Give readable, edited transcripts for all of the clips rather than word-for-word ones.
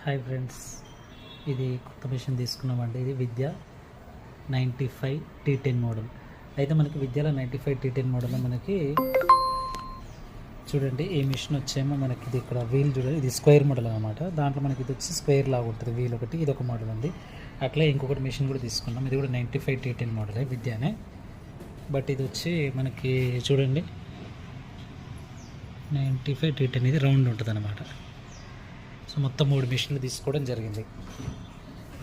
Hi friends, ఇది కొత్త machine తీసుకున్నామండి. ఇది విద్య 95T10 మోడల్. అయితే మనకి విద్యలో 95T10 మోడల్లో మనకి చూడండి ఈ మిషన్ వచ్చేమో మనకి ఇది ఇక్కడ వీల్ చూడండి, ఇది స్క్వేర్ మోడల్ అనమాట. దాంట్లో మనకి ఇది వచ్చి స్క్వేర్ లాగా ఉంటుంది వీల్ ఒకటి, ఇది ఒక మోడల్ ఉంది. అట్లా ఇంకొకటి మిషన్ కూడా తీసుకున్నాం, ఇది కూడా 95T10 మోడలే విద్యనే. బట్ ఇది వచ్చి మనకి చూడండి 95T10 ఇది రౌండ్ ఉంటుంది అనమాట. సో మొత్తం 3 మిషన్లు తీసుకోవడం జరిగింది.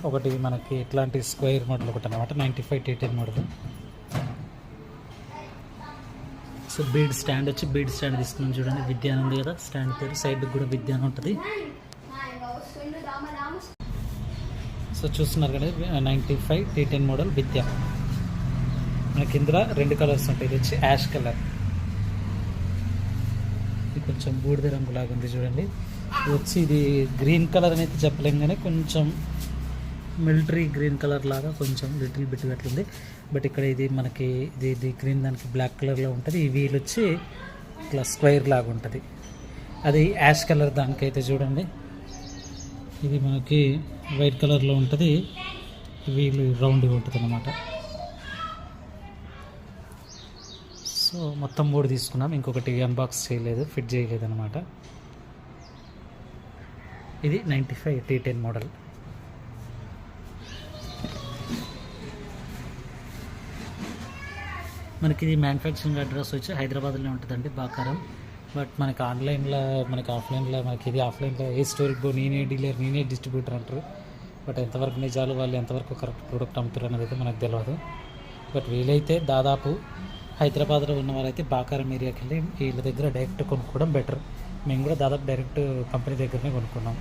ఒకటి మనకి ఇట్లాంటి స్క్వేర్ మోడల్ ఒకటి అనమాట 95T10 model. So bead stand వచ్చి బీడ్ స్టాండ్ తీసుకున్నాం చూడండి, విద్య అని ఉంది కదా స్టాండ్ పేరు, సైడ్ కూడా విద్య అని ఉంటుంది. సో చూస్తున్నారు కదా 95T10 మోడల్ విద్య. మనకి ఇందులో 2 కలర్స్ ఉంటాయి. ఇది వచ్చి యాష్ కలర్, ఇది కొంచెం బూడిద రంగులాగా ఉంది చూడండి. ఇది వచ్చి ఇది గ్రీన్ కలర్ అనేది చెప్పలేం కానీ కొంచెం మిలిటరీ గ్రీన్ కలర్ లాగా కొంచెం లిటిల్ బిట్ అట్లుంది. బట్ ఇక్కడ ఇది మనకి ఇది గ్రీన్ దానికి బ్లాక్ కలర్లో ఉంటుంది. ఈ వీల్ వచ్చి ఇట్లా స్క్వేర్ లాగా ఉంటుంది. అది యాష్ కలర్ దానికైతే చూడండి, ఇది మనకి వైట్ కలర్లో ఉంటుంది. వీల్ రౌండ్గా ఉంటుంది అన్నమాట. సో మొత్తం 3 తీసుకున్నాం, ఇంకొకటి అన్బాక్స్ చేయలేదు, ఫిట్ చేయలేదు అనమాట. ఇది 95T10 మోడల్. మనకి ఇది మ్యానుఫ్యాక్చరింగ్ అడ్రస్ వచ్చి హైదరాబాద్లో ఉంటుందండి, బాకారం. బట్ మనకి ఆన్లైన్లో మనకి ఆఫ్లైన్లో మనకి ఇది ఆఫ్లైన్లో ఏ స్టోర్కి పో నేనే డీలర్ నేనే డిస్ట్రిబ్యూటర్ అంటారు. బట్ ఎంతవరకు నిజాలు, వాళ్ళు ఎంతవరకు కరెక్ట్ ప్రోడక్ట్ అమ్ముతారు అనేది అయితే మనకు తెలియదు. బట్ వీలైతే దాదాపు హైదరాబాద్లో ఉన్న వాళ్ళైతే బాకారం ఏరియాకి వెళ్ళి వీళ్ళ దగ్గర డైరెక్ట్ కొనుక్కోవడం బెటర్. మేము కూడా దాదాపు డైరెక్ట్ కంపెనీ దగ్గరనే కొనుక్కున్నాం.